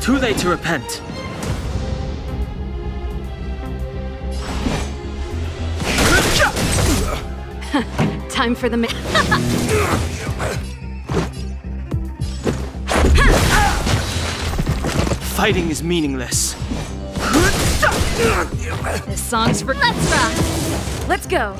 Too late to repent. Time for the Fighting is meaningless. This song's for Let's Rock! Let's go!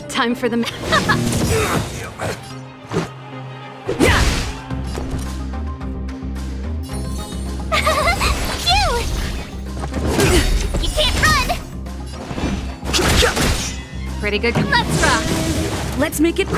Time for the You can't run! Pretty good. Let's rock! Let's make it.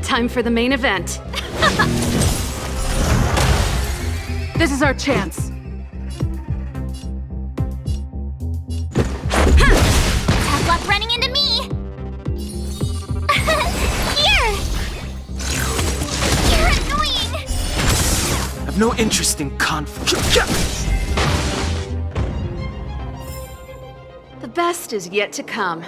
Time for the main event. This is our chance. Tough luck running into me! Here! You're annoying! I've no interest in conflict. The best is yet to come.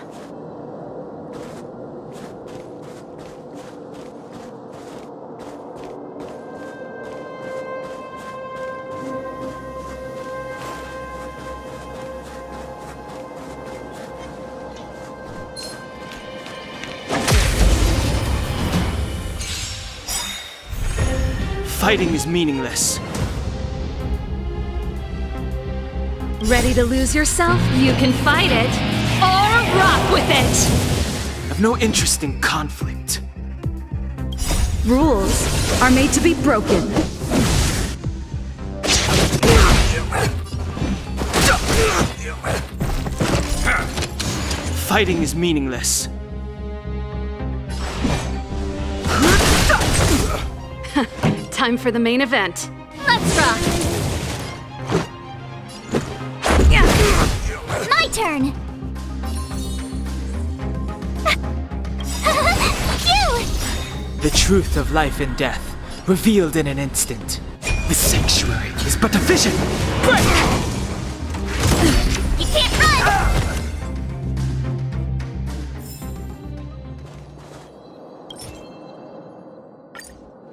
Fighting is meaningless. Ready to lose yourself? You can fight it, or rock with it! I've no interest in conflict. Rules are made to be broken. Fighting is meaningless. Time for the main event. Let's rock! My turn! Phew! The truth of life and death, revealed in an instant. The sanctuary is but a vision. Break! You can't run!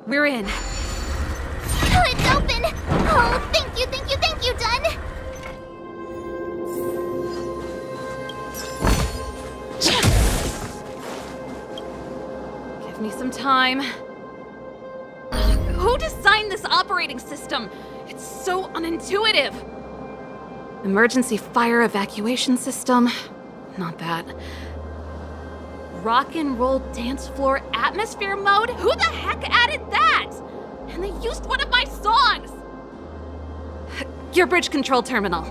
We're in. Oh, it's open! Oh, thank you, done! Give me some time. Who designed this operating system? It's so unintuitive. Emergency fire evacuation system? Not that. Rock and roll dance floor atmosphere mode? Who the heck added that? And they used one of my songs! Gear bridge control terminal.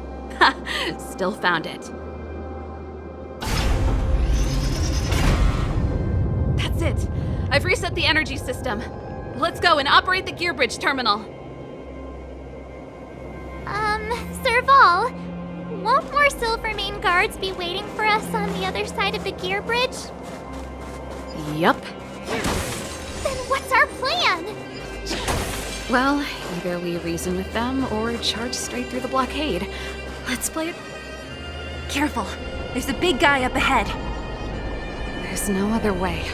Still found it. That's it. I've reset the energy system. Let's go and operate the gear bridge terminal. Serval, won't more Silvermane guards be waiting for us on the other side of the gear bridge? Yup. Then what's our plan? Well, either we reason with them or charge straight through the blockade. Let's play it. Careful, there's a big guy up ahead. There's no other way.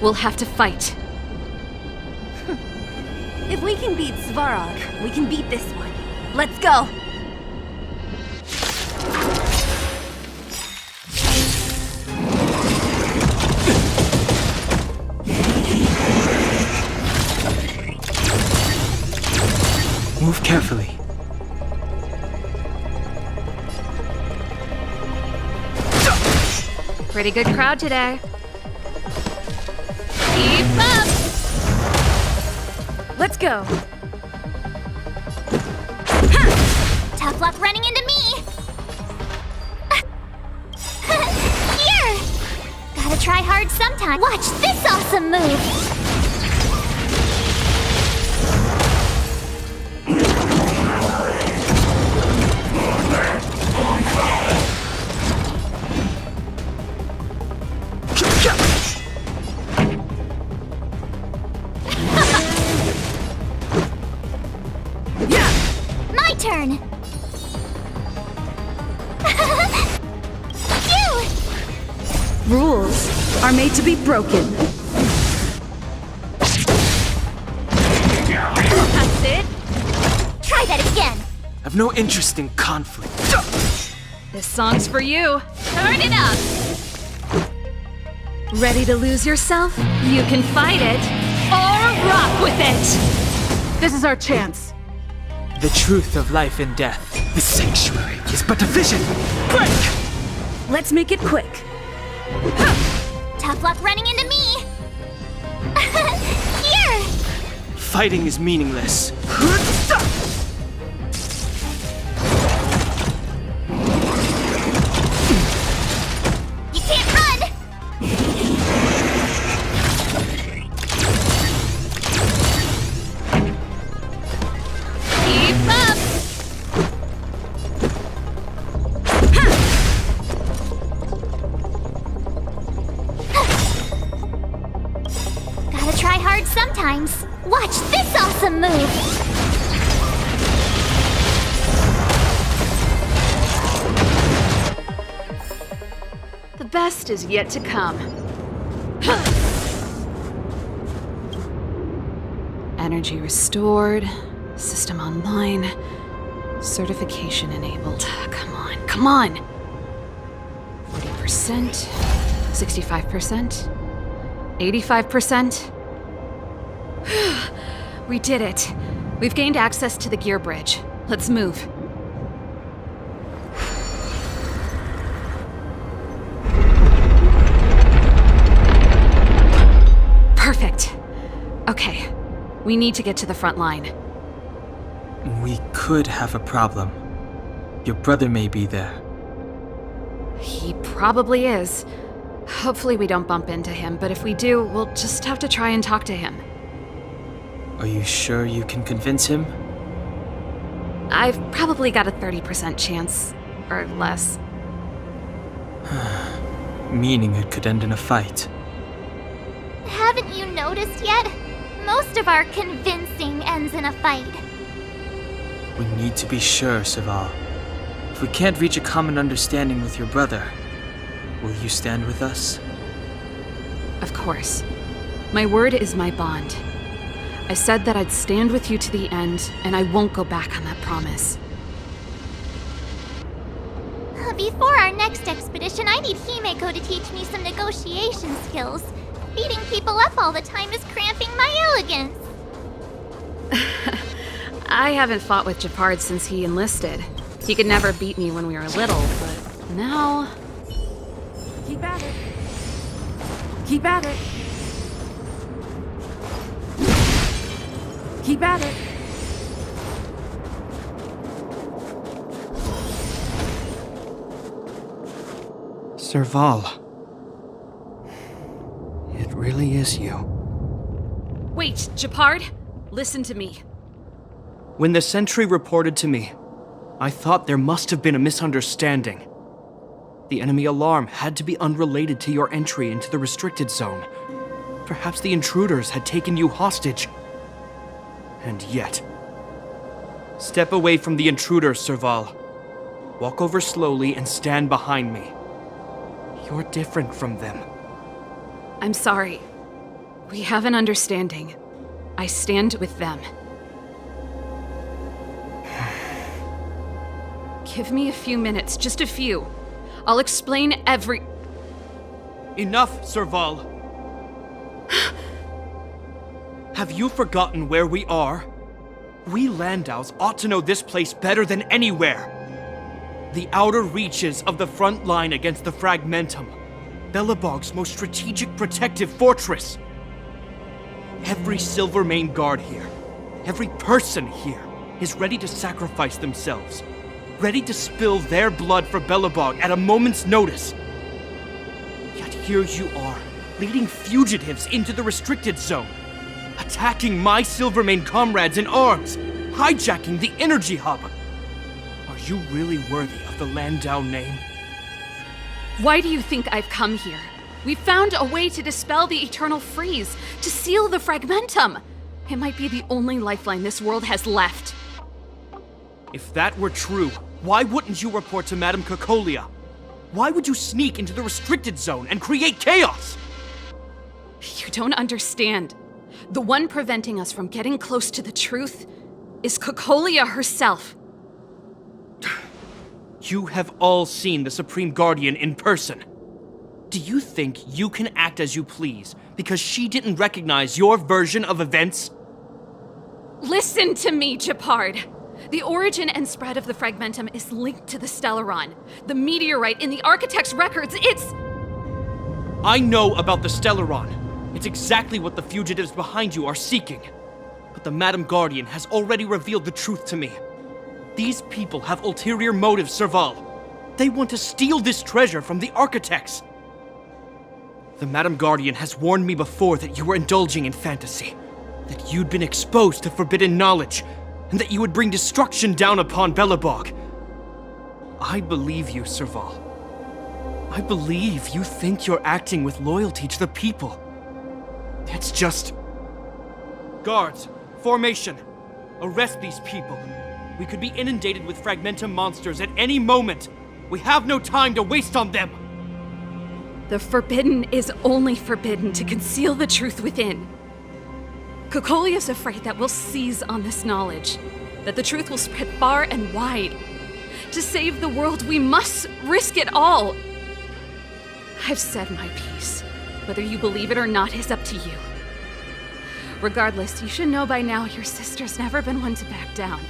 We'll have to fight. If we can beat Svarog, we can beat this one. Let's go! Move carefully. Pretty good crowd today. Keep up! Let's go. Tough luck running into me! Here! Gotta try hard sometime. Watch this awesome move! Rules are made to be broken. That's it? Try that again. I've no interest in conflict. This song's for you. Turn it up! Ready to lose yourself? You can fight it, or rock with it! This is our chance. The truth of life and death. The sanctuary is but a vision. Break! Let's make it quick. Tough luck running into me. Here. Fighting is meaningless. You can't run. Keep up! Gotta try hard sometimes. Watch this awesome move. The best is yet to come. Energy restored, system online, certification enabled. Come on, come on! 40%, 65%, 85%. We did it. We've gained access to the gear bridge. Let's move. Perfect. Okay, we need to get to the front line. We could have a problem. Your brother may be there. He probably is. Hopefully we don't bump into him, but if we do, we'll just have to try and talk to him. Are you sure you can convince him? I've probably got a 30% chance, or less. Meaning it could end in a fight. Haven't you noticed yet? Most of our convincing ends in a fight. We need to be sure, Serval. If we can't reach a common understanding with your brother, will you stand with us? Of course. My word is my bond. I said that I'd stand with you to the end, and I won't go back on that promise. Before our next expedition, I need Himeko to teach me some negotiation skills. Beating people up all the time is cramping my elegance. I haven't fought with Japard since he enlisted. He could never beat me when we were little, but now... Keep at it. Keep at it. Keep at it. Serval. It really is you. Wait, Japard! Listen to me. When the sentry reported to me, I thought there must have been a misunderstanding. The enemy alarm had to be unrelated to your entry into the restricted zone. Perhaps the intruders had taken you hostage. And yet... Step away from the intruders, Serval. Walk over slowly and stand behind me. You're different from them. I'm sorry. We have an understanding. I stand with them. Give me a few minutes, just a few. I'll explain every... Enough, Serval! Have you forgotten where we are? We Landaus ought to know this place better than anywhere. The outer reaches of the front line against the Fragmentum. Belobog's most strategic protective fortress. Every Silvermane guard here, every person here, is ready to sacrifice themselves. Ready to spill their blood for Belobog at a moment's notice. Yet here you are, leading fugitives into the restricted zone. Attacking my Silvermane comrades in arms, hijacking the energy hub. Are you really worthy of the Landau name? Why do you think I've come here? We found a way to dispel the eternal freeze, to seal the Fragmentum. It might be the only lifeline this world has left. If that were true, why wouldn't you report to Madame Cocalia? Why would you sneak into the restricted zone and create chaos? You don't understand. The one preventing us from getting close to the truth is Cocalia herself. You have all seen the Supreme Guardian in person. Do you think you can act as you please because she didn't recognize your version of events? Listen to me, Gepard. The origin and spread of the Fragmentum is linked to the Stelleron. The meteorite in the Architect's records, it's... I know about the Stelleron. It's exactly what the fugitives behind you are seeking. But the Madam Guardian has already revealed the truth to me. These people have ulterior motives, Serval. They want to steal this treasure from the Architects. The Madam Guardian has warned me before that you were indulging in fantasy, that you'd been exposed to forbidden knowledge, and that you would bring destruction down upon Belobog. I believe you, Serval. I believe you think you're acting with loyalty to the people. It's just... Guards, formation. Arrest these people. We could be inundated with Fragmentum monsters at any moment. We have no time to waste on them. The forbidden is only forbidden to conceal the truth within. Cocolia's afraid that we'll seize on this knowledge, that the truth will spread far and wide. To save the world, we must risk it all. I've said my piece. Whether you believe it or not is up to you. Regardless, you should know by now your sister's never been one to back down.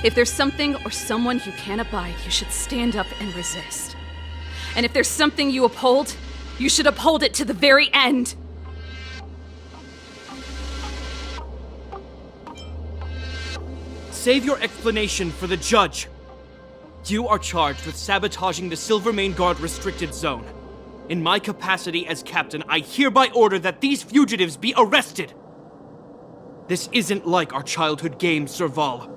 If there's something or someone you can't abide, you should stand up and resist. And if there's something you uphold, you should uphold it to the very end. Save your explanation for the judge. You are charged with sabotaging the Silvermane Guard restricted zone. In my capacity as captain, I hereby order that these fugitives be arrested. This isn't like our childhood game, Serval.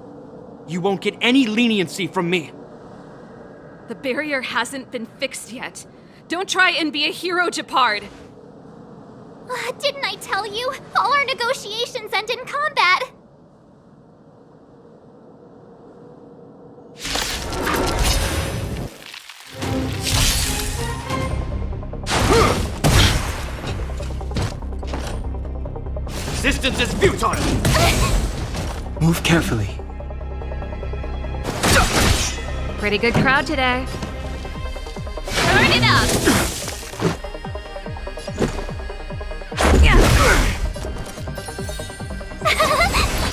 You won't get any leniency from me. The barrier hasn't been fixed yet. Don't try and be a hero, Gepard. Didn't I tell you? All our negotiations end in combat. Resistance is futile! Move carefully. Pretty good crowd today. Turn it up!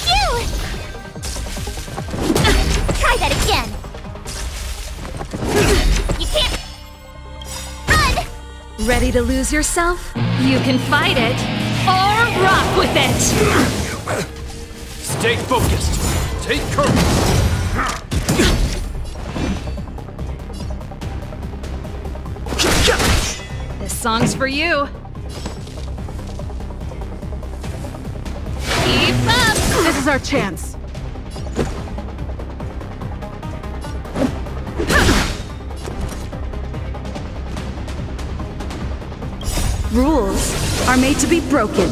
Phew! Try that again! You can't... Run! Ready to lose yourself? You can fight it, or rock with it! Stay focused. Take courage. This song's for you. Keep up! This is our chance. Rules are made to be broken.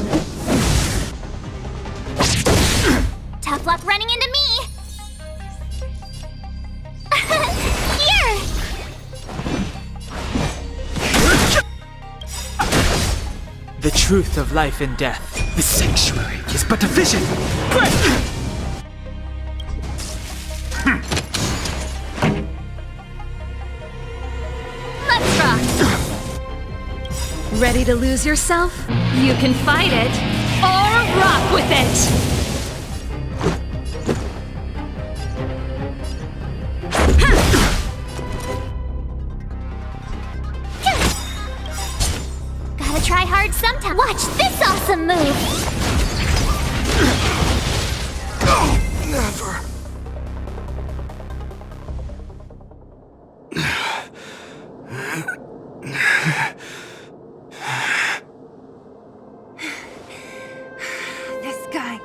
Tough luck running into me! Here! The truth of life and death. The sanctuary is but a vision. Let's rock! Ready to lose yourself? You can fight it, or rock with it! Gotta try hard sometime. Watch this awesome move! Never. This guy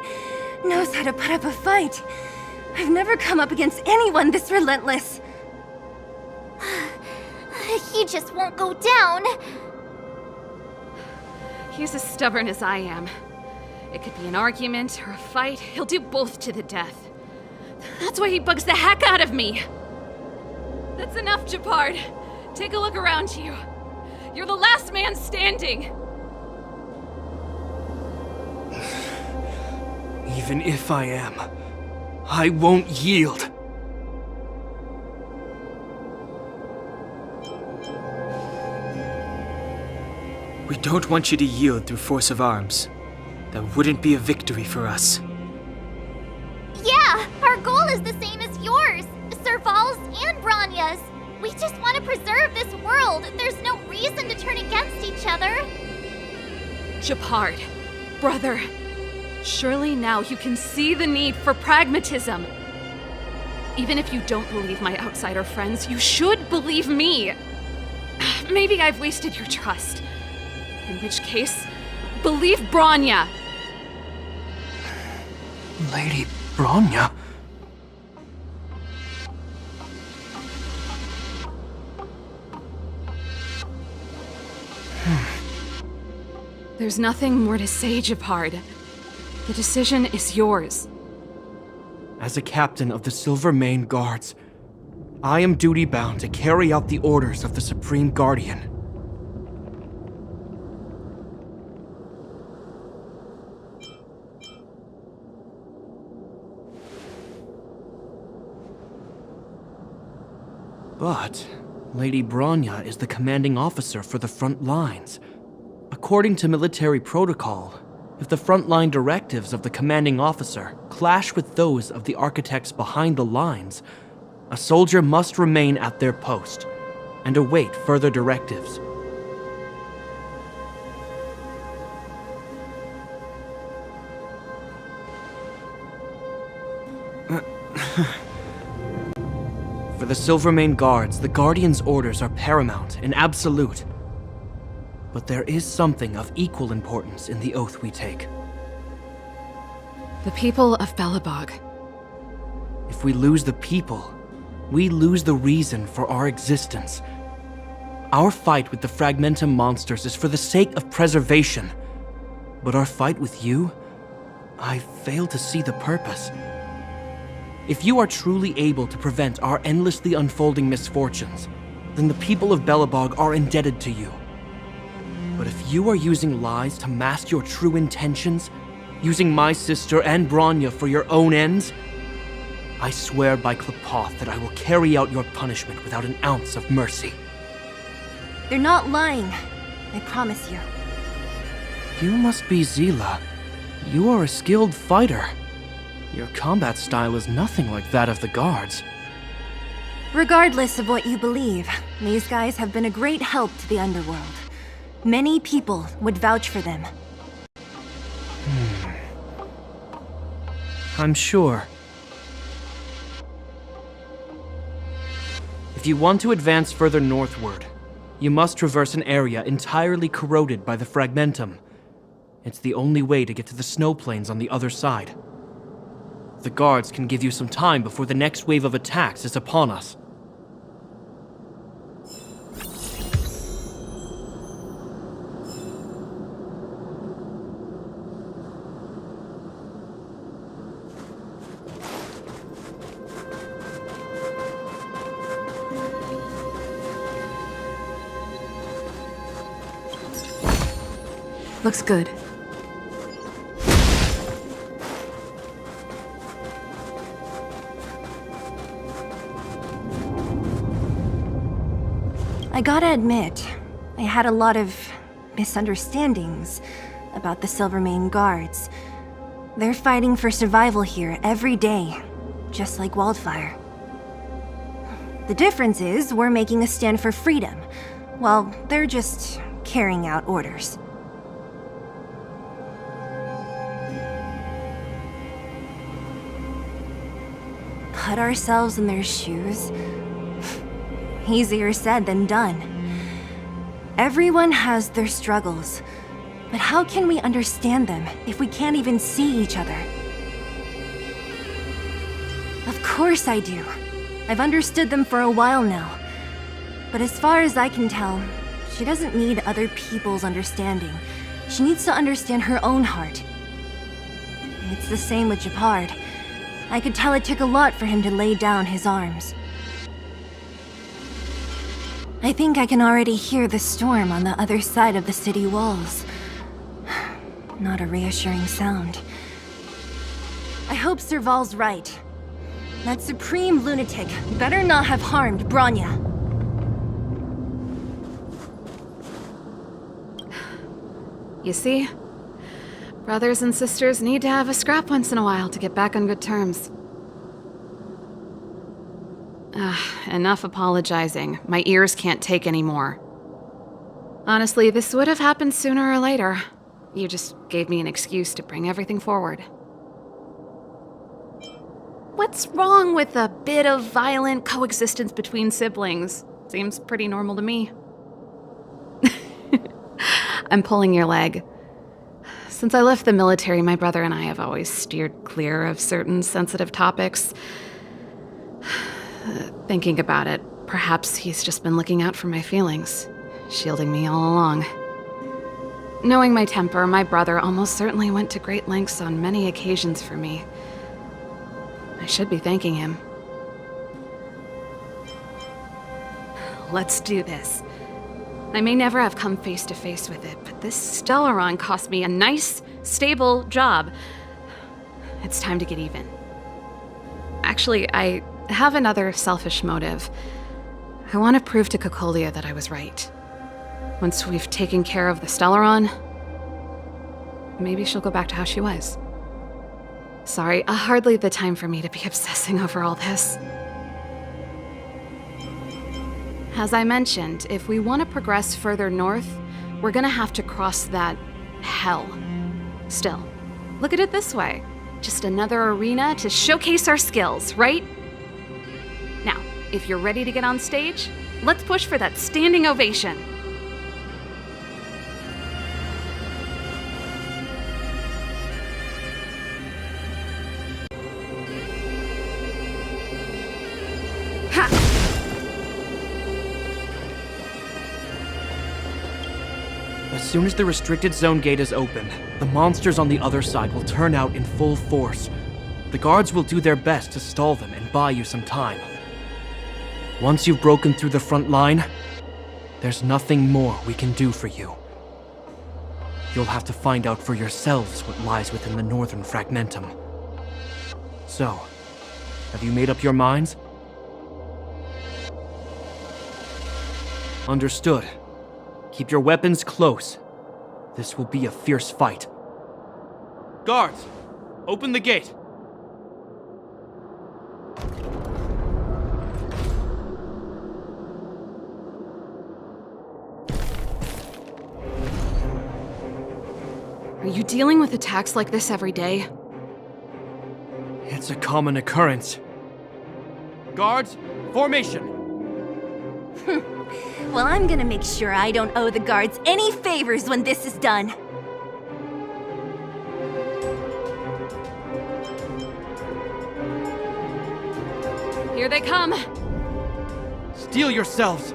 knows how to put up a fight. I've never come up against anyone this relentless. He just won't go down. He's as stubborn as I am. It could be an argument or a fight. He'll do both to the death. That's why he bugs the heck out of me. That's enough, Gepard. Take a look around you. You're the last man standing. Even if I am, I won't yield. We don't want you to yield through force of arms. That wouldn't be a victory for us. Yeah, our goal is the same as yours, Serval's and Bronya's. We just want to preserve this world. There's no reason to turn against each other. Gepard, brother, surely now you can see the need for pragmatism. Even if you don't believe my outsider friends, you should believe me. Maybe I've wasted your trust. In which case, believe Bronya. Lady Bronya? There's nothing more to say, Gepard. The decision is yours. As a captain of the Silvermane Guards, I am duty-bound to carry out the orders of the Supreme Guardian. But Lady Bronya is the commanding officer for the front lines. According to military protocol, if the frontline directives of the commanding officer clash with those of the architects behind the lines, a soldier must remain at their post and await further directives. For the Silvermane Guards, the Guardian's orders are paramount and absolute. But there is something of equal importance in the oath we take. The people of Belobog. If we lose the people, we lose the reason for our existence. Our fight with the Fragmentum monsters is for the sake of preservation. But our fight with you, I fail to see the purpose. If you are truly able to prevent our endlessly unfolding misfortunes, then the people of Belobog are indebted to you. But if you are using lies to mask your true intentions, using my sister and Bronya for your own ends, I swear by Klepoth that I will carry out your punishment without an ounce of mercy. They're not lying. I promise you. You must be Zila. You are a skilled fighter. Your combat style is nothing like that of the guards. Regardless of what you believe, these guys have been a great help to the underworld. Many people would vouch for them. I'm sure. If you want to advance further northward, you must traverse an area entirely corroded by the Fragmentum. It's the only way to get to the snow plains on the other side. The guards can give you some time before the next wave of attacks is upon us. Looks good. I gotta admit, I had a lot of misunderstandings about the Silvermane Guards. They're fighting for survival here every day, just like Wildfire. The difference is we're making a stand for freedom, while they're just carrying out orders. Put ourselves in their shoes? Easier said than done. Everyone has their struggles, but how can we understand them if we can't even see each other? Of course I do. I've understood them for a while now. But as far as I can tell, she doesn't need other people's understanding. She needs to understand her own heart. It's the same with Gepard. I could tell it took a lot for him to lay down his arms. I think I can already hear the storm on the other side of the city walls. Not a reassuring sound. I hope Serval's right. That supreme lunatic better not have harmed Bronya. You see? Brothers and sisters need to have a scrap once in a while to get back on good terms. Enough apologizing. My ears can't take any more. Honestly, this would have happened sooner or later. You just gave me an excuse to bring everything forward. What's wrong with a bit of violent coexistence between siblings? Seems pretty normal to me. I'm pulling your leg. Since I left the military, my brother and I have always steered clear of certain sensitive topics. Thinking about it, perhaps he's just been looking out for my feelings, shielding me all along. Knowing my temper, my brother almost certainly went to great lengths on many occasions for me. I should be thanking him. Let's do this. I may never have come face to face with it, but this Stelleron cost me a nice, stable job. It's time to get even. Actually, I have another selfish motive. I want to prove to Cocalia that I was right. Once we've taken care of the Stelleron, maybe she'll go back to how she was. Sorry, hardly the time for me to be obsessing over all this. As I mentioned, if we want to progress further north, we're gonna have to cross that hell. Still, look at it this way. Just another arena to showcase our skills, right? Now, if you're ready to get on stage, let's push for that standing ovation. As soon as the restricted zone gate is open, the monsters on the other side will turn out in full force. The guards will do their best to stall them and buy you some time. Once you've broken through the front line, there's nothing more we can do for you. You'll have to find out for yourselves what lies within the northern fragmentum. So, have you made up your minds? Understood. Keep your weapons close. This will be a fierce fight. Guards, open the gate. Are you dealing with attacks like this every day? It's a common occurrence. Guards, formation! Well, I'm gonna make sure I don't owe the guards any favors when this is done. Here they come! Steel yourselves!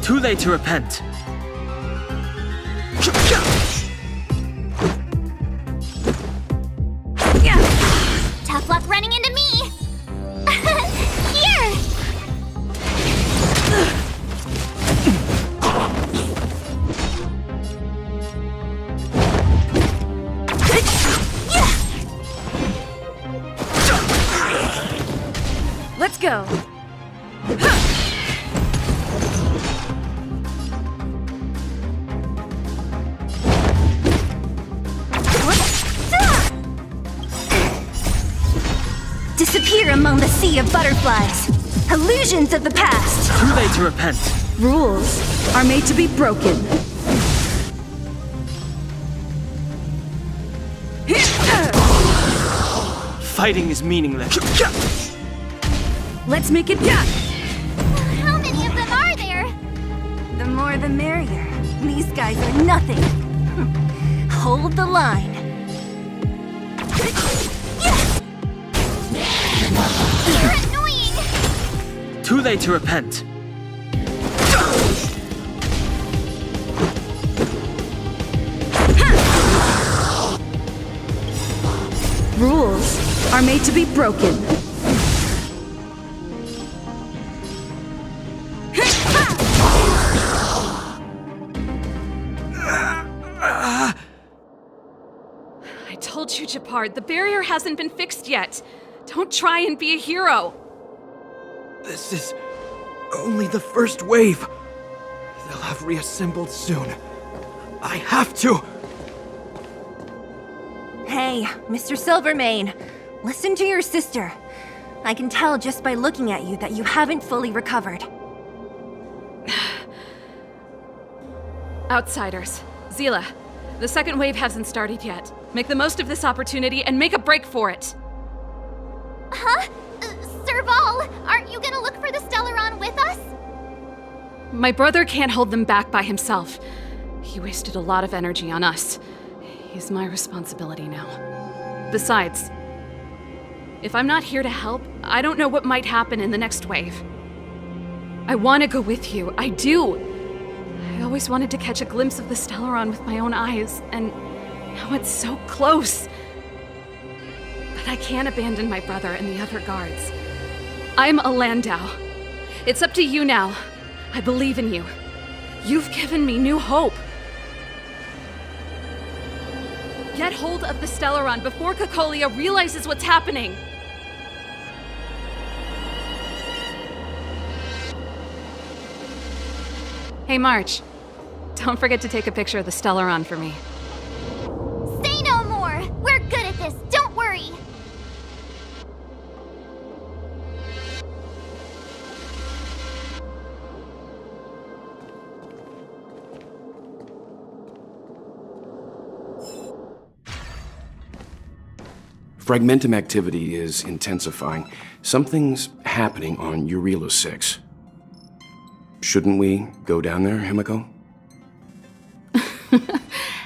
Too late to repent. Tough luck running into me! Here! Let's go! Disappear among the sea of butterflies. Illusions of the past. Too late to repent. Rules are made to be broken. Fighting is meaningless. Let's make it How many of them are there? The more the merrier. These guys are nothing. Hold the line. You're annoying! Too late to repent. are made to be broken. I told you, Japard, the barrier hasn't been fixed yet. Don't try and be a hero. This is only the first wave. They'll have reassembled soon. I have to! Hey, Mr. Silvermane, listen to your sister. I can tell just by looking at you that you haven't fully recovered. Outsiders. Zila, the second wave hasn't started yet. Make the most of this opportunity and make a break for it. Huh? Serval, aren't you gonna look for the Stelleron with us? My brother can't hold them back by himself. He wasted a lot of energy on us. He's my responsibility now. Besides, if I'm not here to help, I don't know what might happen in the next wave. I want to go with you. I do. I always wanted to catch a glimpse of the Stelleron with my own eyes, and now it's so close. But I can't abandon my brother and the other guards. I'm a Landau. It's up to you now. I believe in you. You've given me new hope. Get hold of the Stelleron before Cocalia realizes what's happening. Hey, March. Don't forget to take a picture of the Stelleron for me. Say no more! We're good at this, don't worry! Fragmentum activity is intensifying. Something's happening on Urilo 6. Shouldn't we go down there, Himiko?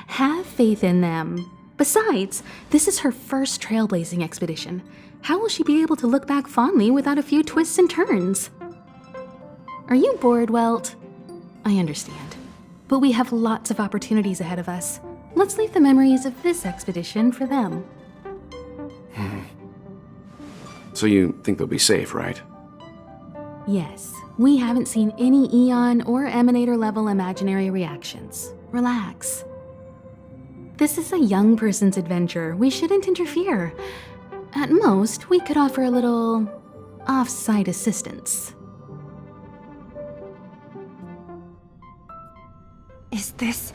Have faith in them. Besides, this is her first trailblazing expedition. How will she be able to look back fondly without a few twists and turns? Are you bored, Welt? I understand. But we have lots of opportunities ahead of us. Let's leave the memories of this expedition for them. So you think they'll be safe, right? Yes, we haven't seen any Eon or Emanator level imaginary reactions. Relax. This is a young person's adventure. We shouldn't interfere. At most, we could offer a little off-site assistance. Is this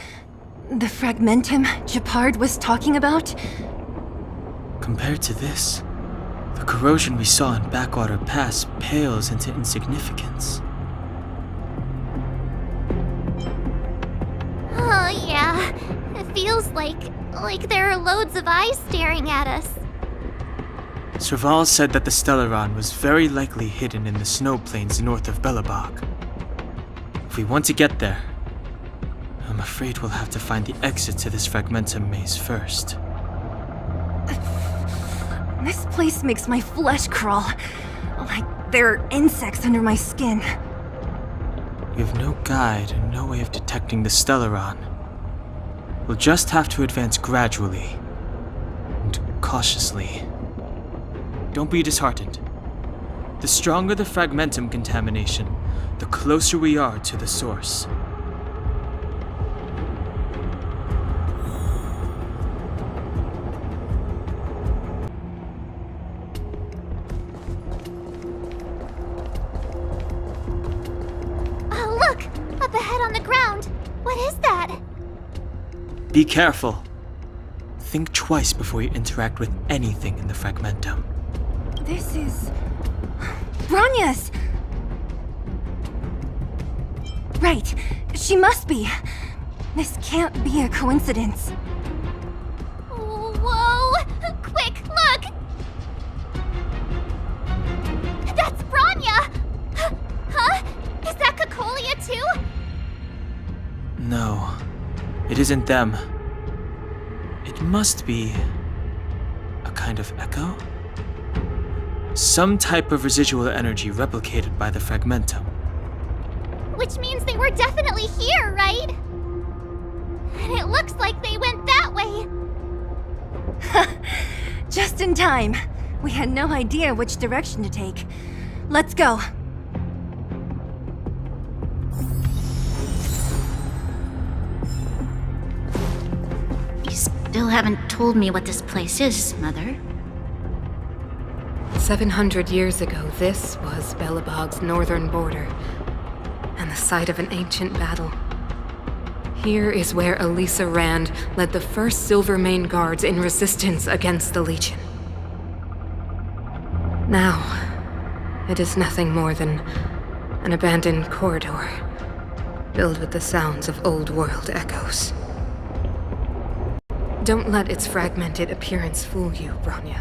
the Fragmentum Japard was talking about? Compared to this, the corrosion we saw in Backwater Pass pales into insignificance. Oh yeah, it feels like there are loads of eyes staring at us. Serval said that the Stelleron was very likely hidden in the snow plains north of Belobog. If we want to get there, I'm afraid we'll have to find the exit to this Fragmentum maze first. This place makes my flesh crawl. Like there are insects under my skin. We have no guide and no way of detecting the Stelleron. We'll just have to advance gradually and cautiously. Don't be disheartened. The stronger the Fragmentum contamination, the closer we are to the source. Up ahead on the ground. What is that? Be careful. Think twice before you interact with anything in the Fragmentum. This is... Bronya's! Right, she must be. This can't be a coincidence. Whoa! Quick, look! That's Bronya! Huh? Is that Cocalia too? No, it isn't them. It must be a kind of echo? Some type of residual energy replicated by the Fragmentum. Which means they were definitely here, right? And it looks like they went that way. Just in time. We had no idea which direction to take. Let's go. You still haven't told me what this place is, Mother. 700 years ago, this was Belobog's northern border, and the site of an ancient battle. Here is where Elisa Rand led the first Silvermane Guards in resistance against the Legion. Now, it is nothing more than an abandoned corridor, filled with the sounds of old world echoes. Don't let its fragmented appearance fool you, Bronya.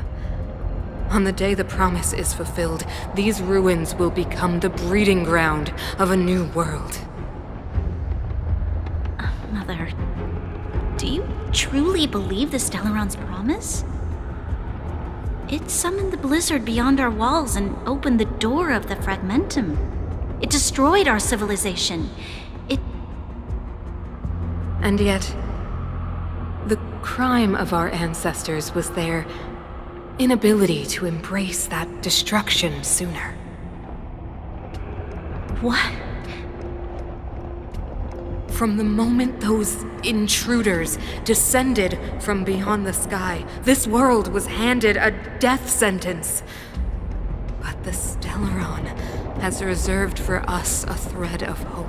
On the day the promise is fulfilled, these ruins will become the breeding ground of a new world. Mother, do you truly believe the Stelleron's promise? It summoned the blizzard beyond our walls and opened the door of the Fragmentum. It destroyed our civilization. And yet, the crime of our ancestors was their inability to embrace that destruction sooner. What? From the moment those intruders descended from beyond the sky, this world was handed a death sentence. But the Stelleron has reserved for us a thread of hope.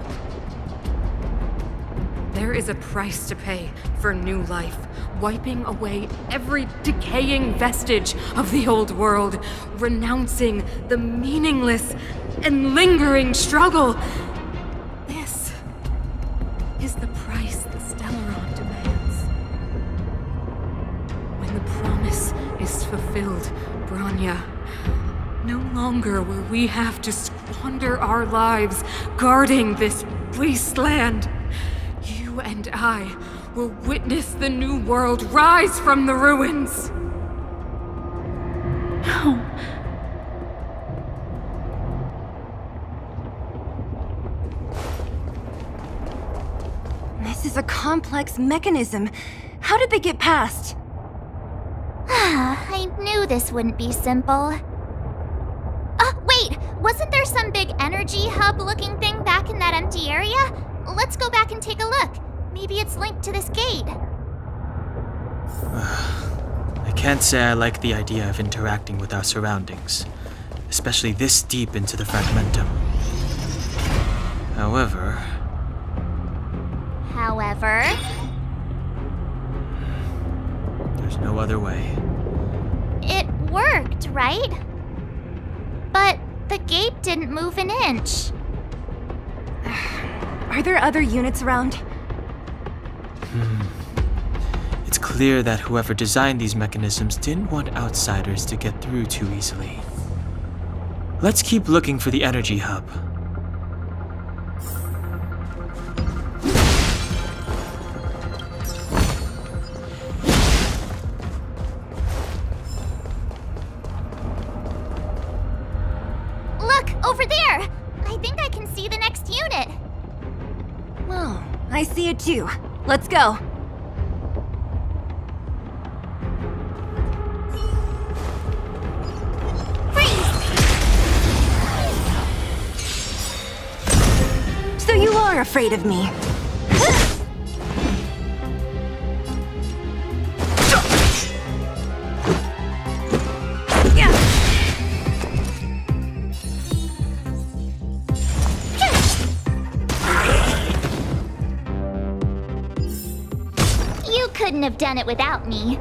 There is a price to pay for new life, wiping away every decaying vestige of the old world, renouncing the meaningless and lingering struggle. This is the price the Stelleron demands. When the promise is fulfilled, Bronya, no longer will we have to squander our lives guarding this wasteland. You and I will witness the new world rise from the ruins. No. This is a complex mechanism. How did they get past? I knew this wouldn't be simple. Wait! Wasn't there some big energy hub-looking thing back in that empty area? Let's go back and take a look. Maybe it's linked to this gate. I can't say I like the idea of interacting with our surroundings, especially this deep into the Fragmentum. However, there's no other way. it worked, right? But the gate didn't move an inch. Are there other units around? It's clear that whoever designed these mechanisms didn't want outsiders to get through too easily. Let's keep looking for the energy hub. Look, over there! I think I can see the next unit. Oh, I see it too. Let's go. So you are afraid of me. You couldn't have done it without me.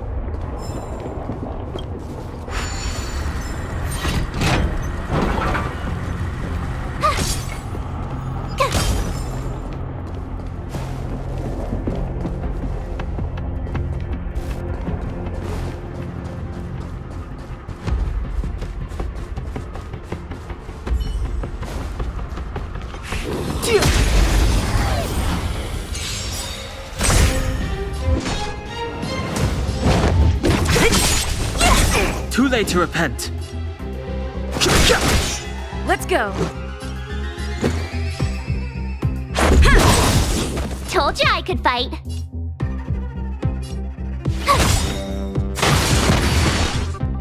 Too late to repent. Let's go. Told you I could fight.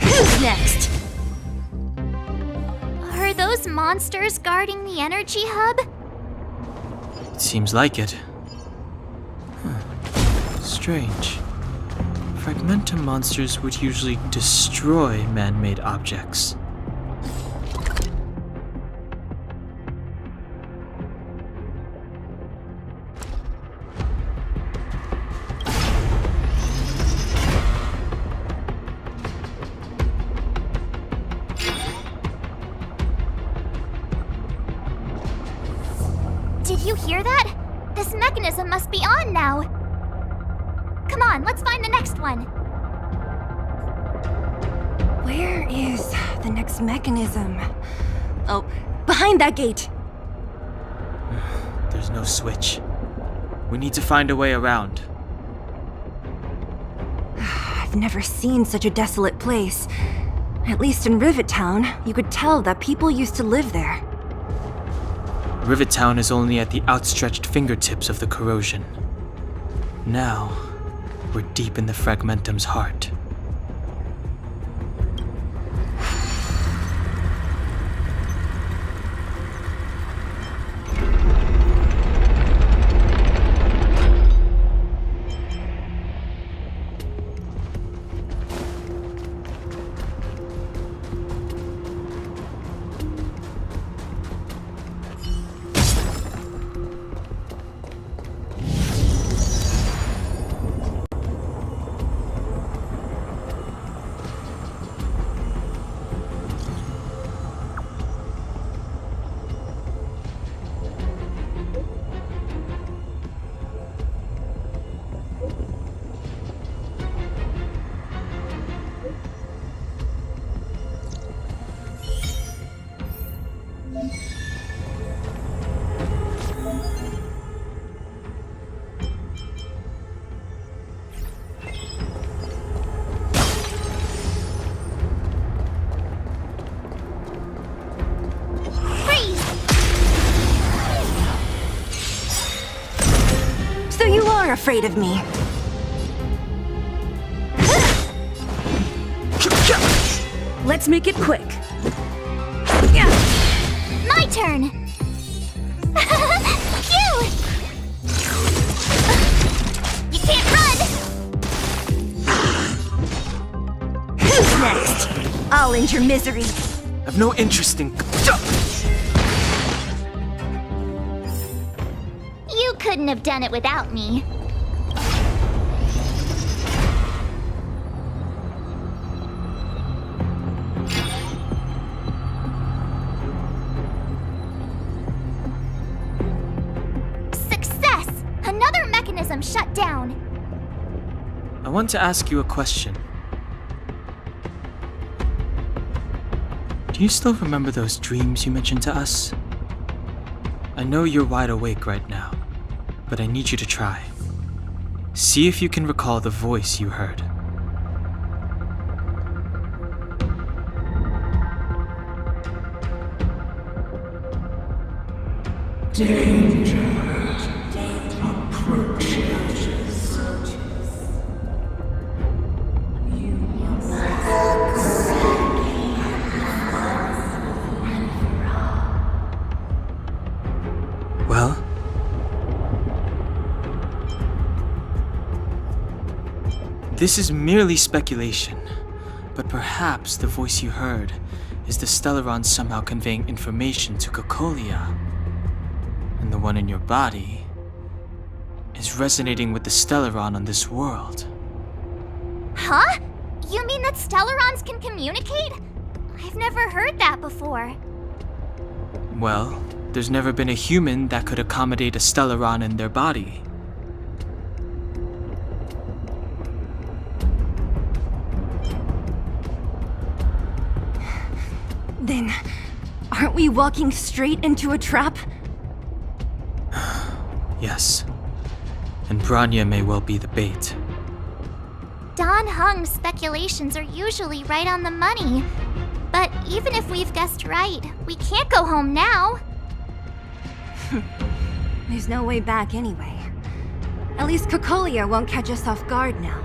Who's next? those monsters guarding the energy hub? It seems like it. Strange. Fragmentum monsters would usually destroy man-made objects. Did you hear that? This mechanism must be on now. Come on, let's find the next one. Where is the next mechanism? Oh, behind that gate. There's no switch. We need to find a way around. I've never seen such a desolate place. At least in Rivet Town, you could tell that people used to live there. Rivet Town is only at the outstretched fingertips of the corrosion. Now, we're deep in the Fragmentum's heart. So you are afraid of me. Let's make it quick. My turn! Phew! You can't run! Who's next? I'll end your misery. I've no interest in. You couldn't have done it without me. Success! Another mechanism shut down. I want to ask you a question. Do you still remember those dreams you mentioned to us? I know you're wide awake right now, but I need you to try. See if you can recall the voice you heard. Well? This is merely speculation, but perhaps the voice you heard is the Stelleron somehow conveying information to Cocalia. And the one in your body is resonating with the Stelleron on this world. Huh? You mean that Stellerons can communicate? I've never heard that before. Well, there's never been a human that could accommodate a Stelleron in their body. Then, aren't we walking straight into a trap? Yes. And Bronya may well be the bait. Don Hung's speculations are usually right on the money. But even if we've guessed right, we can't go home now. There's no way back anyway. At least Cocalia won't catch us off guard now.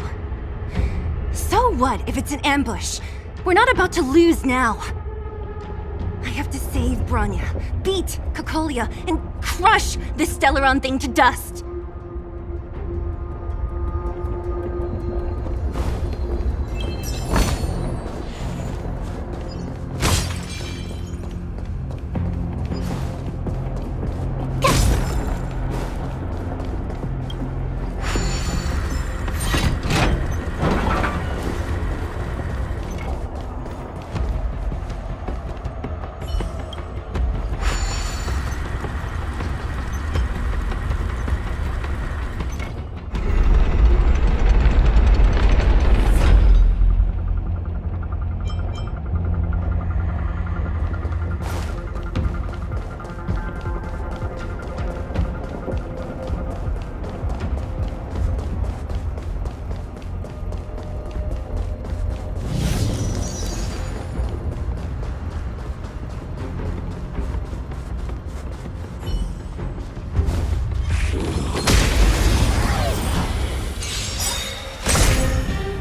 So what if it's an ambush? We're not about to lose now. I have to save Bronya, beat Cocalia, and crush this Stelleron thing to dust.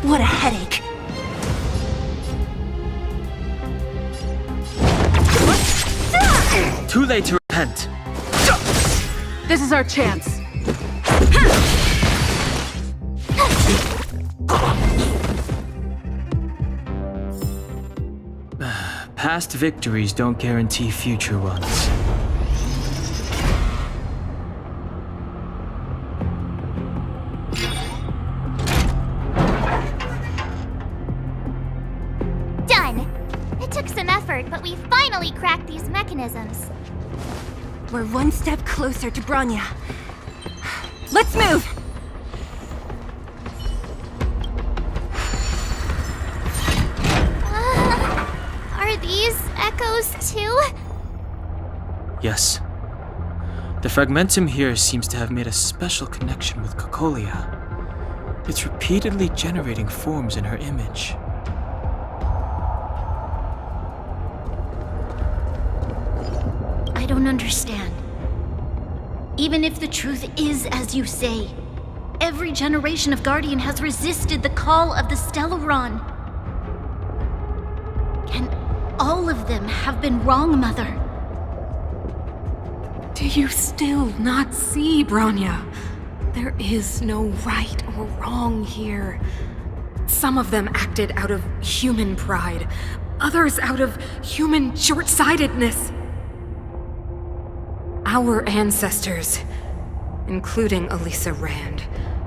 What a headache. Too late to repent. This is our chance. Past victories don't guarantee future ones. Done! It took some effort, but we finally cracked these mechanisms. We're one step closer to Bronya. Let's move! Are these echoes too? Yes. The fragmentum here seems to have made a special connection with Cocalia. It's repeatedly generating forms in her image. I don't understand. Even if the truth is as you say, every generation of Guardian has resisted the call of the Stelleron. Can all of them have been wrong, Mother? Do you still not see, Bronya? There is no right or wrong here. Some of them acted out of human pride, others out of human short-sightedness. Our ancestors, including Elisa Rand,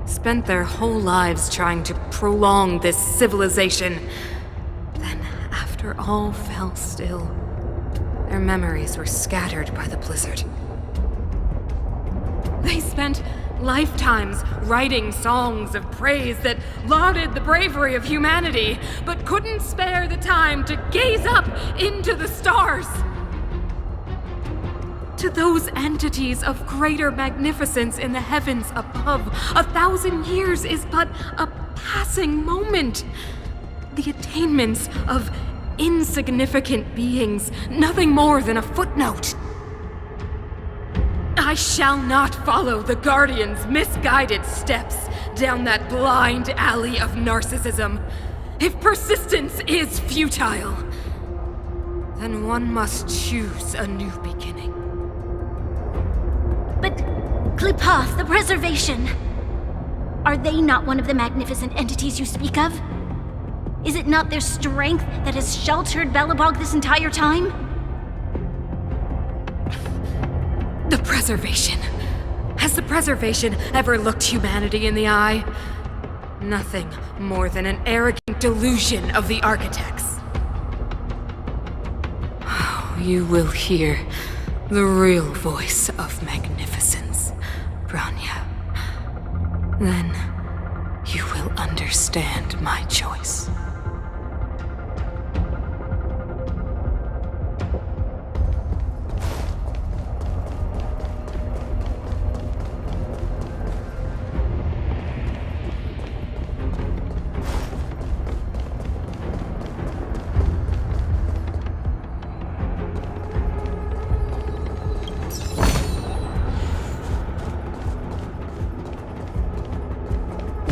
spent their whole lives trying to prolong this civilization. Then, after all fell still, their memories were scattered by the blizzard. They spent lifetimes writing songs of praise that lauded the bravery of humanity, but couldn't spare the time to gaze up into the stars. To those entities of greater magnificence in the heavens above, 1,000 years is but a passing moment. The attainments of insignificant beings, nothing more than a footnote. I shall not follow the Guardian's misguided steps down that blind alley of narcissism. If persistence is futile, then one must choose a new beginning. But Klipoth, the Preservation, are they not one of the magnificent entities you speak of? Is it not their strength that has sheltered Belobog this entire time? The Preservation. Has the Preservation ever looked humanity in the eye? Nothing more than an arrogant delusion of the architects. You will hear the real voice of magnificence, Bronya. Then you will understand my choice.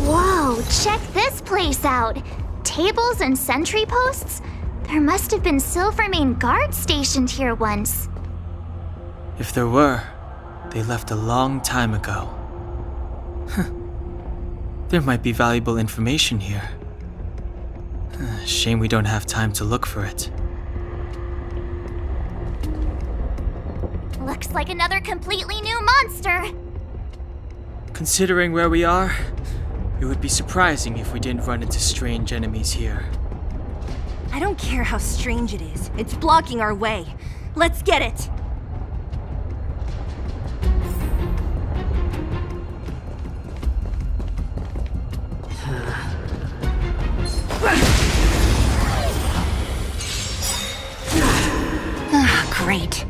Whoa, check this place out. Tables and sentry posts? There must have been Silvermane guards stationed here once. If there were, they left a long time ago. There might be valuable information here. Shame we don't have time to look for it. Looks like another completely new monster. Considering where we are, it would be surprising if we didn't run into strange enemies here. I don't care how strange it is. It's blocking our way. Let's get it! Great.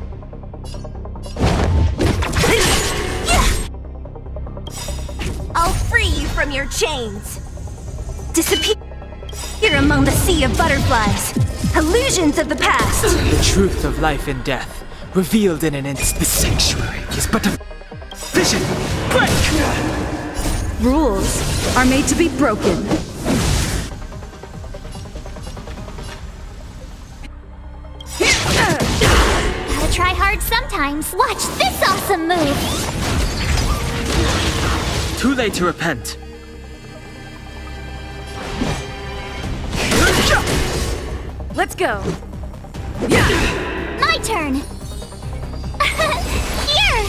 I'll free you from your chains. Disappear among the sea of butterflies. Illusions of the past. The truth of life and death, revealed in an instant. The sanctuary is but a vision. Break! Rules are made to be broken. Gotta try hard sometimes. Watch this awesome move! Too late to repent. Let's go. My turn! Here!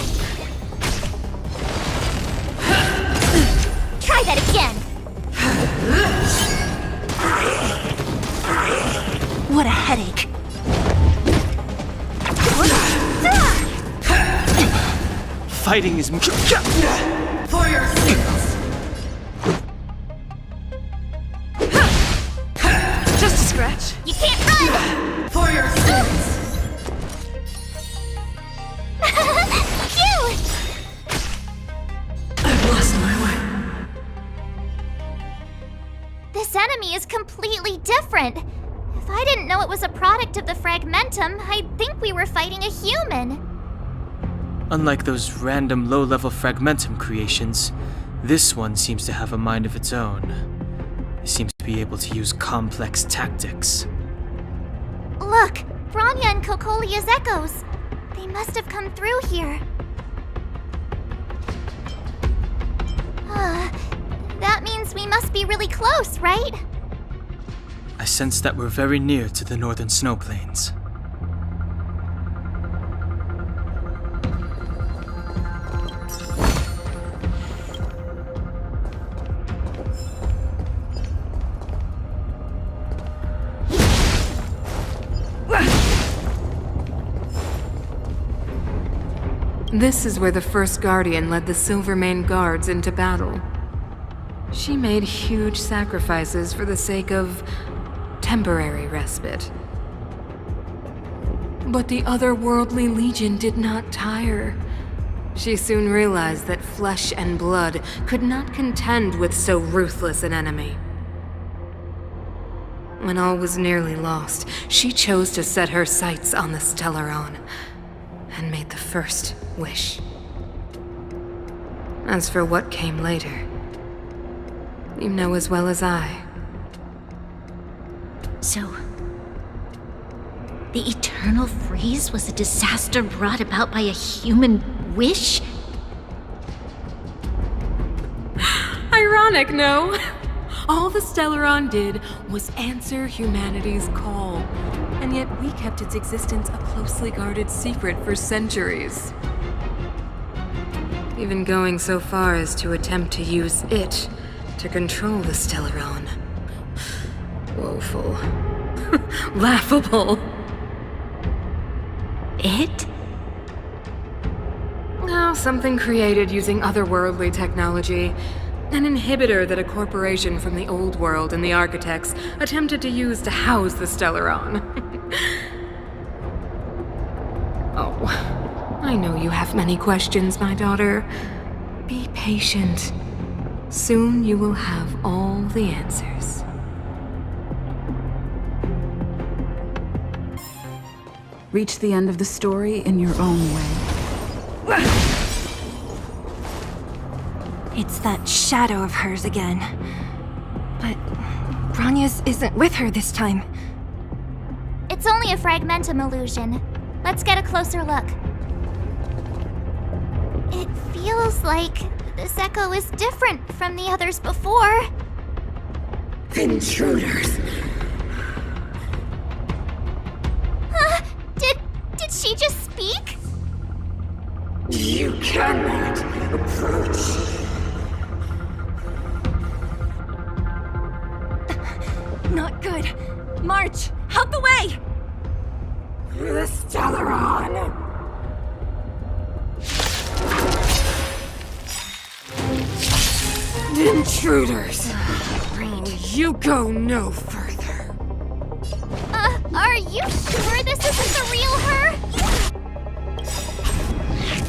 Try that again! What a headache. Fighting is... For your sins. Just a scratch. You can't run! For your sins. Phew! I've lost my way. This enemy is completely different. If I didn't know it was a product of the Fragmentum, I'd think we were fighting a human. Unlike those random low-level Fragmentum creations, this one seems to have a mind of its own. It seems to be able to use complex tactics. Look, Bronya and Cocalia's echoes. They must have come through here. That means we must be really close, right? I sense that we're very near to the northern snow plains. This is where the first Guardian led the Silvermane guards into battle. She made huge sacrifices for the sake of temporary respite. But the otherworldly legion did not tire. She soon realized that flesh and blood could not contend with so ruthless an enemy. When all was nearly lost, she chose to set her sights on the Stelleron and made the first wish. As for what came later, you know as well as I. So, the eternal freeze was a disaster brought about by a human wish? Ironic, no? All the Stelleron did was answer humanity's call, and yet we kept its existence a closely guarded secret for centuries. Even going so far as to attempt to use it to control the Stelleron. Woeful. Laughable. It? Oh, something created using otherworldly technology. An inhibitor that a corporation from the old world and the architects attempted to use to house the Stelleron. Oh, I know you have many questions, my daughter. Be patient. Soon you will have all the answers. Reach the end of the story in your own way. It's that shadow of hers again. But Bronya's isn't with her this time. It's only a fragmentum illusion. Let's get a closer look. It feels like this echo is different from the others before. Intruders! Did she just speak? You cannot approach. Not good. March, out the way! The Stelleron! Intruders! You go no further. Are you sure this isn't the real her?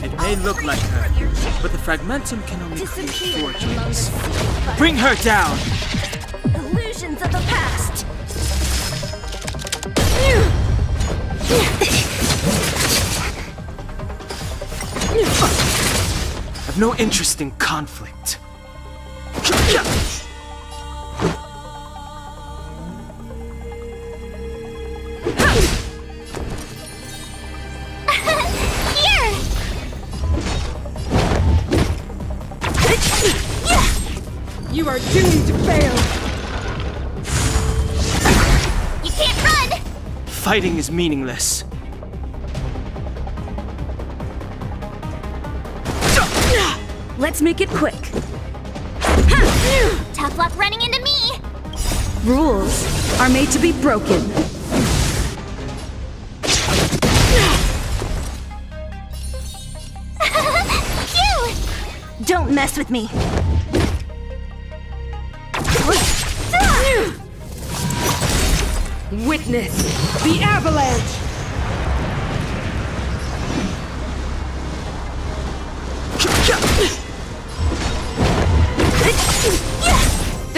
It may look like her, but the fragmentum can only create fortunes. Bring her down! Illusions of the past! I've no interest in conflict. Here! You are doomed to fail! You can't run! Fighting is meaningless. Let's make it quick. Tough luck running into me! Rules are made to be broken. Phew! Don't mess with me! Witness the avalanche!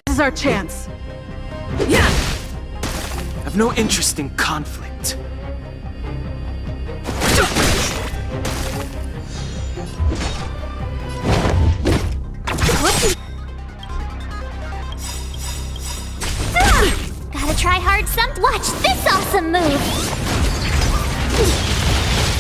This is our chance. I've no interest in conflict. Gotta try hard Watch this awesome move!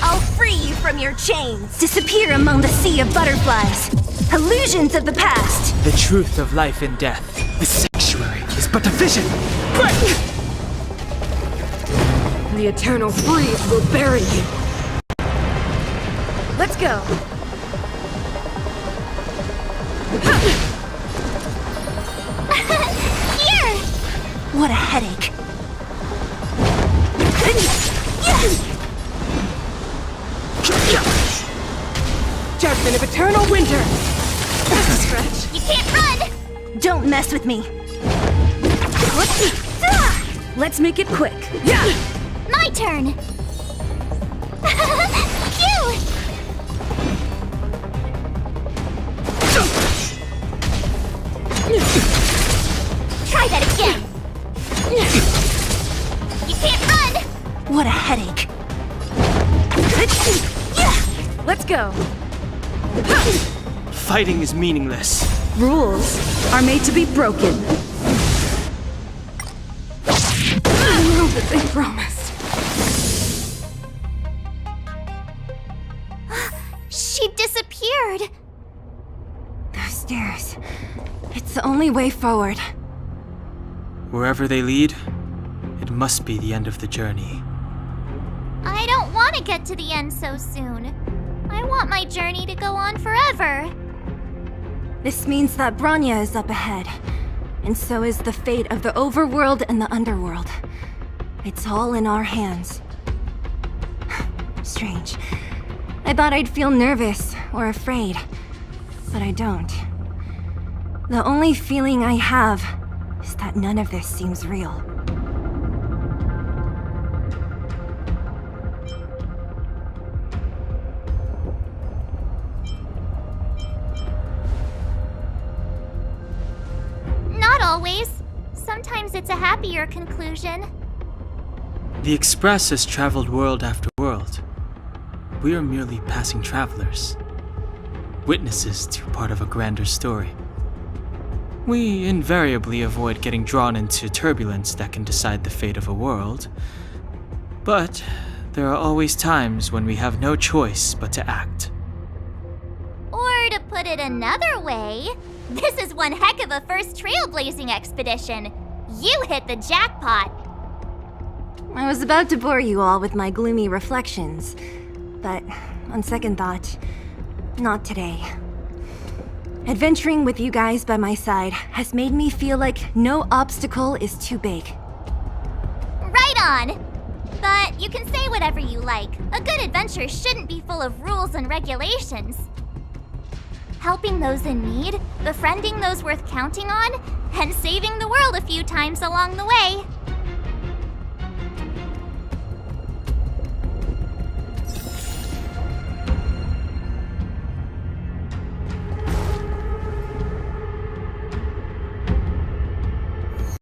I'll free you from your chains! Disappear among the sea of butterflies! Illusions of the past! The truth of life and death. The sanctuary is but a vision! Break! The eternal freeze will bury you. Let's go. Here! What a headache. Judgment of eternal winter! That's a stretch. You can't run! Don't mess with me. Let's make it quick. My turn! Phew! Try that again! You can't run! What a headache. Let's go. Fighting is meaningless. Rules are made to be broken. I know that they promised. She disappeared! Those stairs. It's the only way forward. Wherever they lead, it must be the end of the journey. I don't want to get to the end so soon. I want my journey to go on forever. This means that Bronya is up ahead. And so is the fate of the overworld and the underworld. It's all in our hands. Strange. I thought I'd feel nervous or afraid, but I don't. The only feeling I have is that none of this seems real. Not always. Sometimes it's a happier conclusion. The Express has traveled world after world. We are merely passing travelers, witnesses to part of a grander story. We invariably avoid getting drawn into turbulence that can decide the fate of a world, But there are always times when we have no choice but to act. Or to put it another way, this is one heck of a first trailblazing expedition. You hit the jackpot. I was about to bore you all with my gloomy reflections, but on second thought, not today. Adventuring with you guys by my side has made me feel like no obstacle is too big. Right on! But you can say whatever you like. A good adventure shouldn't be full of rules and regulations. Helping those in need, befriending those worth counting on, and saving the world a few times along the way.